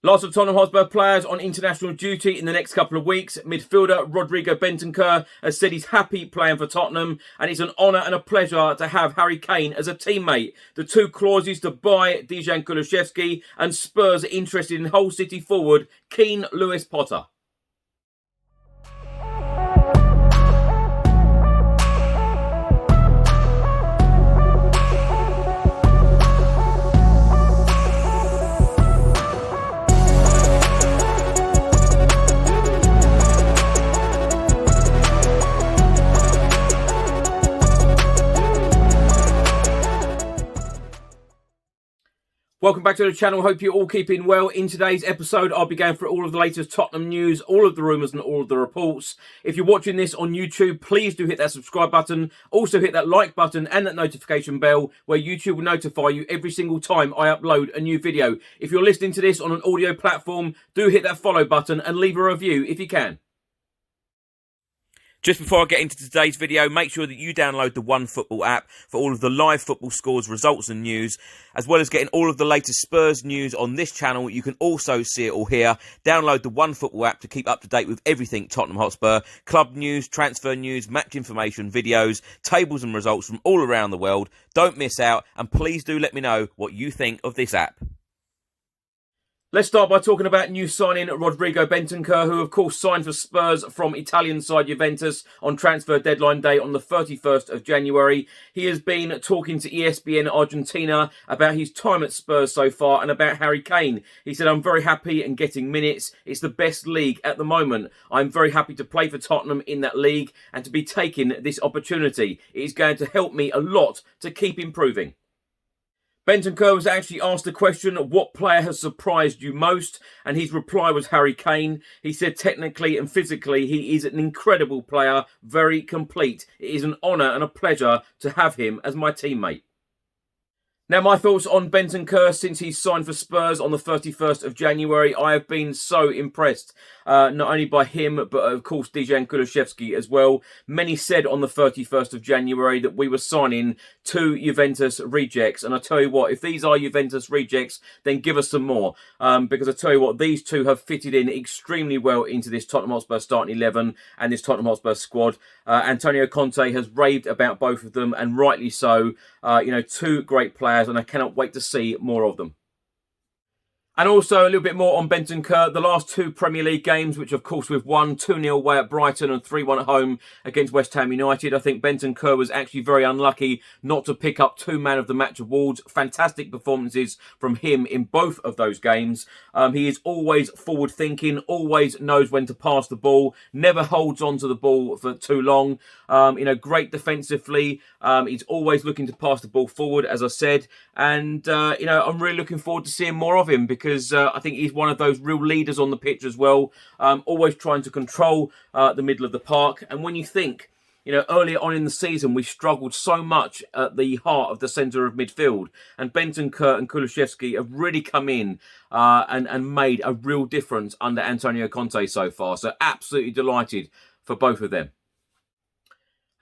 Lots of Tottenham Hotspur players on international duty in the next couple of weeks. Midfielder Rodrigo Bentancur has said he's happy playing for Tottenham, and it's an honour and a pleasure to have Harry Kane as a teammate. The two clauses to buy Dejan Kulusevski, and Spurs are interested in Hull City forward Keane Lewis Potter. Welcome back to the channel. Hope you're all keeping well. In today's episode, I'll be going through all of the latest Tottenham news, all of the rumours and all of the reports. If you're watching this on YouTube, please do hit that subscribe button. Also hit that like button and that notification bell where YouTube will notify you every single time I upload a new video. If you're listening to this on an audio platform, do hit that follow button and leave a review if you can. Just before I get into today's video, make sure that you download the OneFootball app for all of the live football scores, results and news, as well as getting all of the latest Spurs news on this channel. You can also see it all here. Download the OneFootball app to keep up to date with everything Tottenham Hotspur, club news, transfer news, match information, videos, tables and results from all around the world. Don't miss out, and please do let me know what you think of this app. Let's start by talking about new signing Rodrigo Bentancur, who of course signed for Spurs from Italian side Juventus on transfer deadline day on the 31st of January. He has been talking to ESPN Argentina about his time at Spurs so far and about Harry Kane. He said, "I'm very happy and getting minutes. It's the best league at the moment. I'm very happy to play for Tottenham in that league and to be taking this opportunity. It is going to help me a lot to keep improving." Bentancur was actually asked the question, what player has surprised you most? And his reply was Harry Kane. He said technically and physically he is an incredible player, very complete. It is an honour and a pleasure to have him as my teammate. Now, my thoughts on Bentancur since he's signed for Spurs on the 31st of January. I have been so impressed, not only by him, but of course Dejan Kulusevski as well. Many said on the 31st of January that we were signing two Juventus rejects. And I tell you what, if these are Juventus rejects, then give us some more. Because I tell you what, these two have fitted in extremely well into this Tottenham Hotspur starting 11 and this Tottenham Hotspur squad. Antonio Conte has raved about both of them, and rightly so. Two great players, and I cannot wait to see more of them. And also a little bit more on Bentancur. The last two Premier League games, which of course we've won 2-0 away at Brighton and 3-1 at home against West Ham United. I think Bentancur was actually very unlucky not to pick up two Man of the Match awards. Fantastic performances from him in both of those games. He is always forward thinking, always knows when to pass the ball, never holds on to the ball for too long. Great defensively. He's always looking to pass the ball forward, as I said. And, I'm really looking forward to seeing more of him because I think he's one of those real leaders on the pitch as well. Always trying to control the middle of the park. And when you think, earlier on in the season, we struggled so much at the heart of the centre of midfield. And Bentancur and Kulusevski have really come in and made a real difference under Antonio Conte so far. So absolutely delighted for both of them.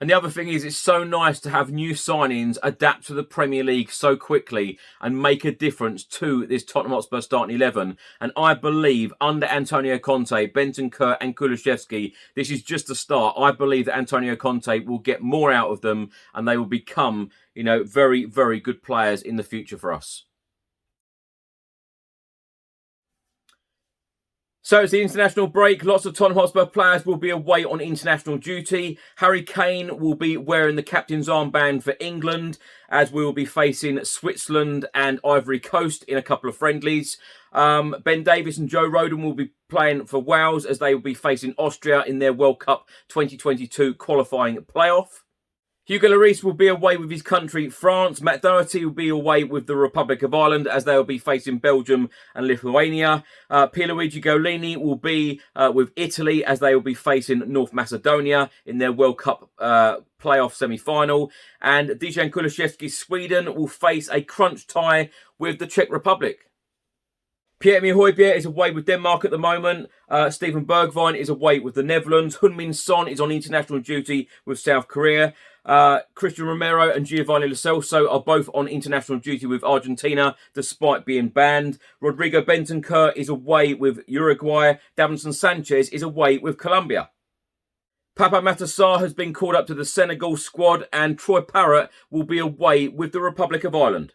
And the other thing is, it's so nice to have new signings adapt to the Premier League so quickly and make a difference to this Tottenham Hotspur starting 11. And I believe under Antonio Conte, Bentancur and Kulusevski, this is just the start. I believe that Antonio Conte will get more out of them and they will become, very, very good players in the future for us. So it's the international break. Lots of Tottenham Hotspur players will be away on international duty. Harry Kane will be wearing the captain's armband for England as we will be facing Switzerland and Ivory Coast in a couple of friendlies. Ben Davies and Joe Rodon will be playing for Wales as they will be facing Austria in their World Cup 2022 qualifying playoff. Hugo Lloris will be away with his country, France. Matt Doherty will be away with the Republic of Ireland as they will be facing Belgium and Lithuania. Pierluigi Golini will be with Italy as they will be facing North Macedonia in their World Cup playoff semi-final. And Dejan Kulusevski's Sweden will face a crunch tie with the Czech Republic. Pierre-Emile Højbjerg is away with Denmark at the moment. Steven Bergwijn is away with the Netherlands. Heung-min Son is on international duty with South Korea. Christian Romero and Giovanni Lo Celso are both on international duty with Argentina, despite being banned. Rodrigo Bentancur is away with Uruguay. Davinson Sanchez is away with Colombia. Papa Matar has been called up to the Senegal squad, and Troy Parrott will be away with the Republic of Ireland.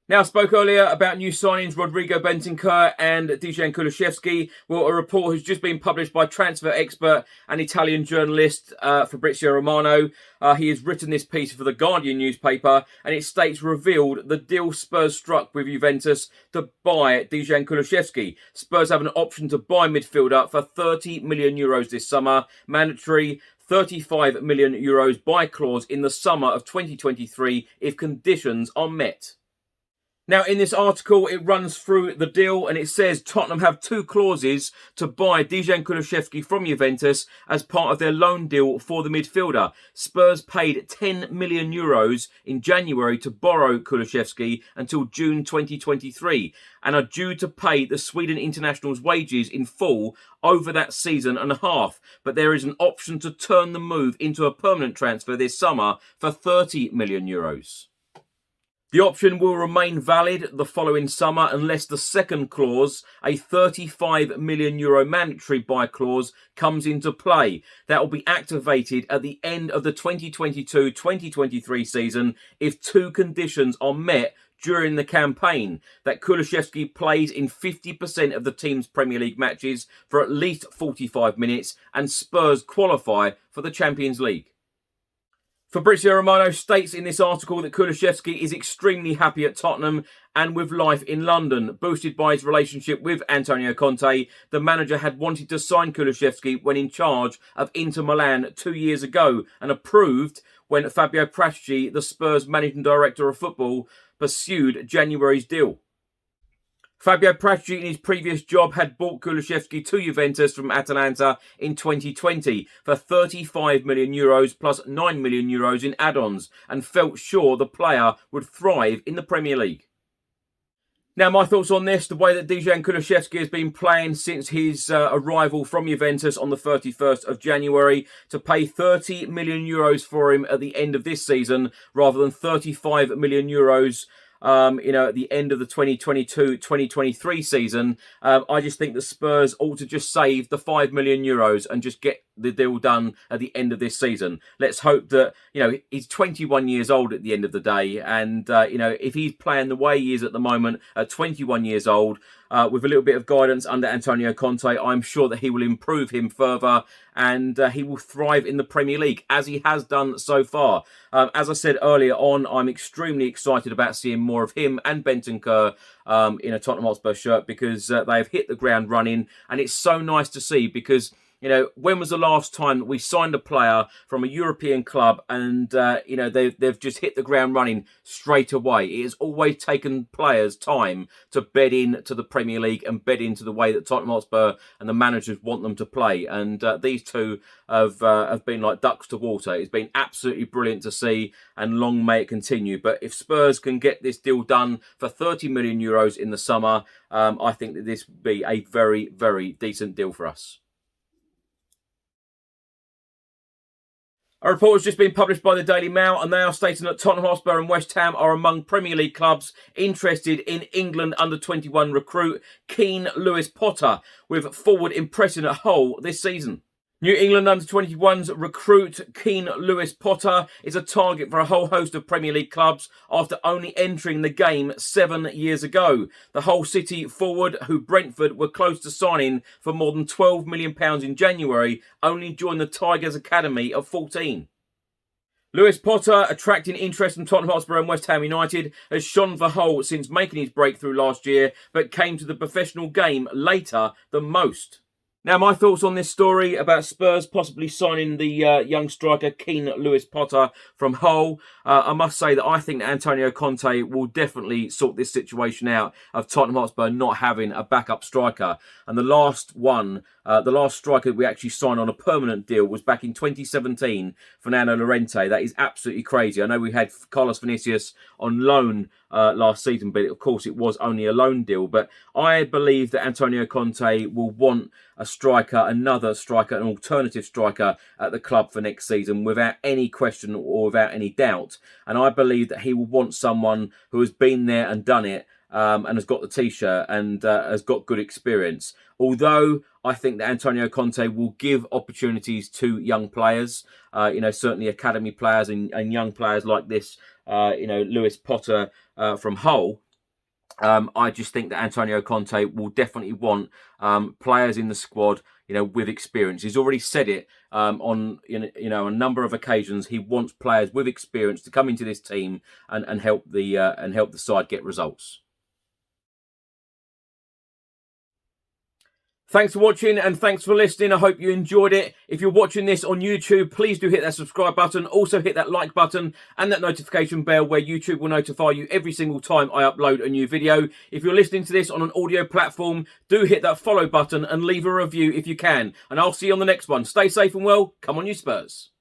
Now, I spoke earlier about new signings Rodrigo Bentancur and Dejan Kulusevski. Well, a report has just been published by transfer expert and Italian journalist Fabrizio Romano. He has written this piece for the Guardian newspaper, and it states, revealed the deal Spurs struck with Juventus to buy Dejan Kulusevski. Spurs have an option to buy midfielder for €30 million this summer. Mandatory €35 million buy clause in the summer of 2023 if conditions are met. Now, in this article, it runs through the deal, and it says Tottenham have two clauses to buy Dejan Kulusevski from Juventus as part of their loan deal for the midfielder. Spurs paid €10 million in January to borrow Kulusevski until June 2023 and are due to pay the Sweden international's wages in full over that season and a half. But there is an option to turn the move into a permanent transfer this summer for €30 million. The option will remain valid the following summer unless the second clause, a €35 million mandatory buy clause, comes into play. That will be activated at the end of the 2022-2023 season if two conditions are met during the campaign: that Kulusevski plays in 50% of the team's Premier League matches for at least 45 minutes and Spurs qualify for the Champions League. Fabrizio Romano states in this article that Kulusevski is extremely happy at Tottenham and with life in London. Boosted by his relationship with Antonio Conte, the manager had wanted to sign Kulusevski when in charge of Inter Milan 2 years ago and approved when Fabio Paratici, the Spurs managing director of football, pursued January's deal. Fabio Paratici in his previous job had bought Kulusevski to Juventus from Atalanta in 2020 for €35 million plus €9 million in add-ons and felt sure the player would thrive in the Premier League. Now, my thoughts on this: the way that Dejan Kulusevski has been playing since his arrival from Juventus on the 31st of January, to pay €30 million for him at the end of this season rather than €35 million at the end of the 2022-2023 season. I just think the Spurs ought to just save the €5 million and just get the deal done at the end of this season. Let's hope that, he's 21 years old at the end of the day. And, if he's playing the way he is at the moment at 21 years old, with a little bit of guidance under Antonio Conte, I'm sure that he will improve him further and he will thrive in the Premier League, as he has done so far. As I said earlier on, I'm extremely excited about seeing more of him and Bentancur in a Tottenham Hotspur shirt, because they have hit the ground running, and it's so nice to see, because when was the last time that we signed a player from a European club and, they've just hit the ground running straight away? It has always taken players time to bed into the Premier League and bed into the way that Tottenham Hotspur and the managers want them to play. And these two have been like ducks to water. It's been absolutely brilliant to see, and long may it continue. But if Spurs can get this deal done for €30 million in the summer, I think that this would be a very, very decent deal for us. A report has just been published by the Daily Mail, and they are stating that Tottenham Hotspur and West Ham are among Premier League clubs interested in England under-21 recruit Keane Lewis Potter, with forward impressing at Hull this season. New England under-21's recruit Keane Lewis Potter is a target for a whole host of Premier League clubs after only entering the game 7 years ago. The Hull City forward, who Brentford were close to signing for more than £12 million in January, only joined the Tigers Academy of 14. Lewis Potter, attracting interest from Tottenham Hotspur and West Ham United, has shone for Hull since making his breakthrough last year, but came to the professional game later than most. Now, my thoughts on this story about Spurs possibly signing the young striker Keane Lewis Potter from Hull. I must say that I think that Antonio Conte will definitely sort this situation out of Tottenham Hotspur not having a backup striker. And the last striker we actually signed on a permanent deal was back in 2017, Fernando Llorente. That is absolutely crazy. I know we had Carlos Vinicius on loan last season, but of course it was only a loan deal. But I believe that Antonio Conte will want a striker, another striker, an alternative striker at the club for next season without any question or without any doubt. And I believe that he will want someone who has been there and done it, and has got the t-shirt and has got good experience. Although I think that Antonio Conte will give opportunities to young players, certainly academy players and young players like this, Lewis Potter from Hull. I just think that Antonio Conte will definitely want players in the squad, with experience. He's already said it on a number of occasions. He wants players with experience to come into this team and help the side get results. Thanks for watching and thanks for listening. I hope you enjoyed it. If you're watching this on YouTube, please do hit that subscribe button. Also hit that like button and that notification bell where YouTube will notify you every single time I upload a new video. If you're listening to this on an audio platform, do hit that follow button and leave a review if you can. And I'll see you on the next one. Stay safe and well. Come on, you Spurs.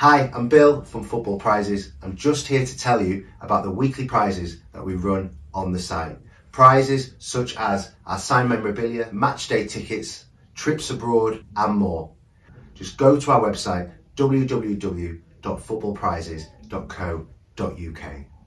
Hi, I'm Bill from Football Prizes. I'm just here to tell you about the weekly prizes that we run on the site. Prizes such as our signed memorabilia, match day tickets, trips abroad and more. Just go to our website www.footballprizes.co.uk.